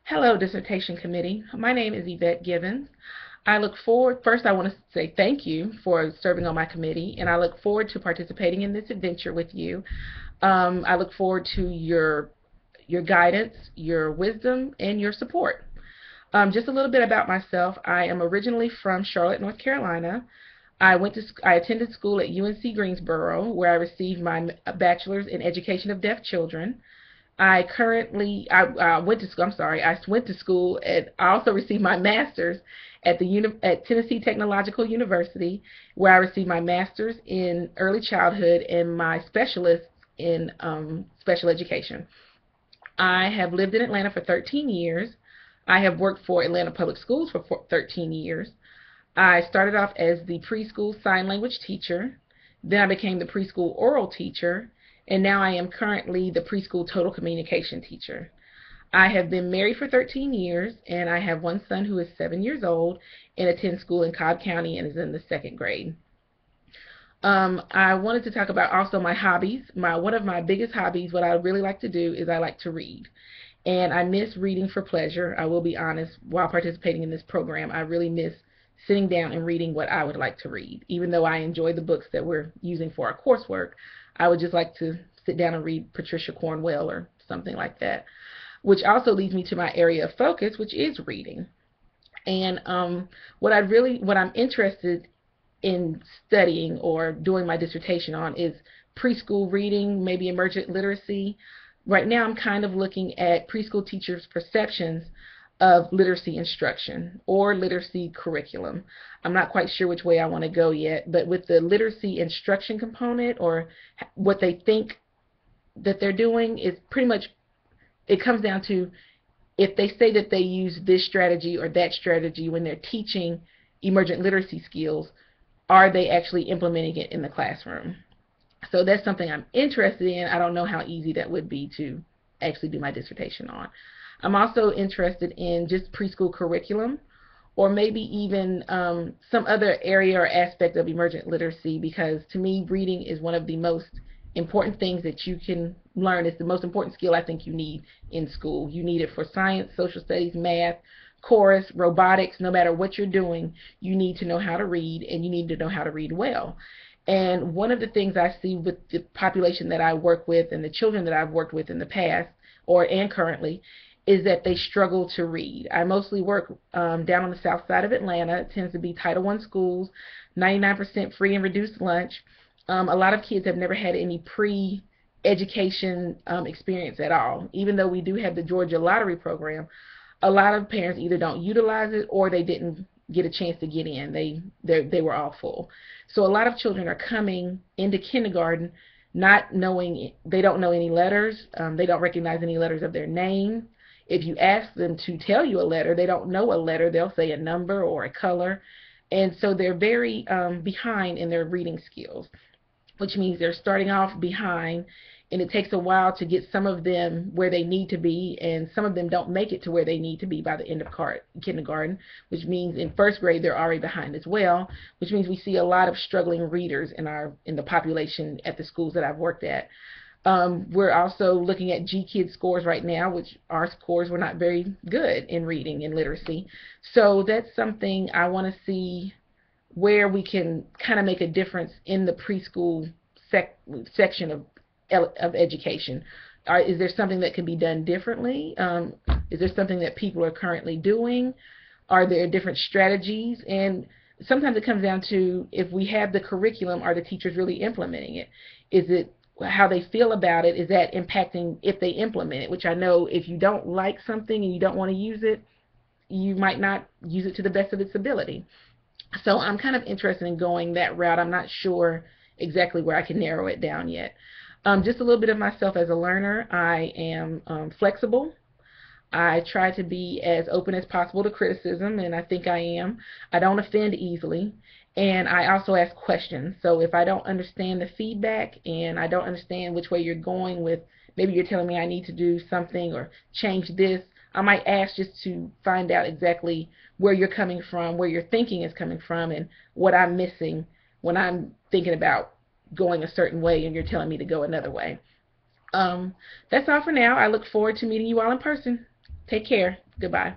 Hello, Dissertation Committee. My name is Yvette Givens. I look forward, first I want to say thank you for serving on my committee, and I look forward to participating in this adventure with you. I look forward to your guidance, your wisdom, and your support. Just a little bit about myself. I am originally from Charlotte, North Carolina. I attended school at UNC Greensboro, where I received my bachelor's in education of deaf children. I went to school. I'm sorry. I went to school and I also received my master's at Tennessee Technological University, where I received my master's in early childhood and my specialist in special education. I have lived in Atlanta for 13 years. I have worked for Atlanta Public Schools for 13 years. I started off as the preschool sign language teacher. Then I became the preschool oral teacher, and now I am currently the preschool total communication teacher. I have been married for 13 years, and I have one son who is 7 years old and attends school in Cobb County and is in the second grade. I wanted to talk about also my hobbies. One of my biggest hobbies, what I really like to do, is I like to read. And I miss reading for pleasure. I will be honest, while participating in this program, I really miss sitting down and reading what I would like to read. Even though I enjoy the books that we're using for our coursework, I would just like to sit down and read Patricia Cornwell or something like that. Which also leads me to my area of focus, which is reading. And what I'm interested in studying or doing my dissertation on is preschool reading, maybe emergent literacy. Right now I'm kind of looking at preschool teachers' perceptions of literacy instruction or literacy curriculum. I'm not quite sure which way I want to go yet, but with the literacy instruction component, or what they think that they're doing, is pretty much, it comes down to, if they say that they use this strategy or that strategy when they're teaching emergent literacy skills, are they actually implementing it in the classroom? So that's something I'm interested in. I don't know how easy that would be to actually do my dissertation on. I'm also interested in just preschool curriculum, or maybe even some other area or aspect of emergent literacy, because to me, reading is one of the most important things that you can learn. It's the most important skill I think you need in school. You need it for science, social studies, math, chorus, robotics. No matter what you're doing, you need to know how to read, and you need to know how to read well. And one of the things I see with the population that I work with and the children that I've worked with in the past and currently, is that they struggle to read. I mostly work down on the south side of Atlanta. It tends to be Title I schools, 99% free and reduced lunch. A lot of kids have never had any pre-education experience at all. Even though we do have the Georgia Lottery program, a lot of parents either don't utilize it or they didn't get a chance to get in. They were all full. So a lot of children are coming into kindergarten not knowing, they don't know any letters. They don't recognize any letters of their name. If you ask them to tell you a letter, they don't know a letter. They'll say a number or a color. And so they're very behind in their reading skills, which means they're starting off behind, and it takes a while to get some of them where they need to be, and some of them don't make it to where they need to be by the end of kindergarten, which means in first grade they're already behind as well, which means we see a lot of struggling readers in the population at the schools that I've worked at. We're also looking at GKID scores right now, which our scores were not very good in reading and literacy. So that's something I want to see where we can kind of make a difference in the preschool section of education. Is there something that can be done differently? Is there something that people are currently doing? Are there different strategies? And sometimes it comes down to, if we have the curriculum, are the teachers really implementing it? Is it how they feel about it? Is that impacting if they implement it? Which I know, if you don't like something and you don't want to use it, you might not use it to the best of its ability. So I'm kind of interested in going that route. I'm not sure exactly where I can narrow it down yet. Just a little bit of myself as a learner. I am flexible. I try to be as open as possible to criticism, and I think I am. I don't offend easily, and I also ask questions. So if I don't understand the feedback and I don't understand which way you're going with, maybe you're telling me I need to do something or change this, I might ask just to find out exactly where you're coming from, where your thinking is coming from, and what I'm missing when I'm thinking about going a certain way and you're telling me to go another way. That's all for now. I look forward to meeting you all in person. Take care. Goodbye.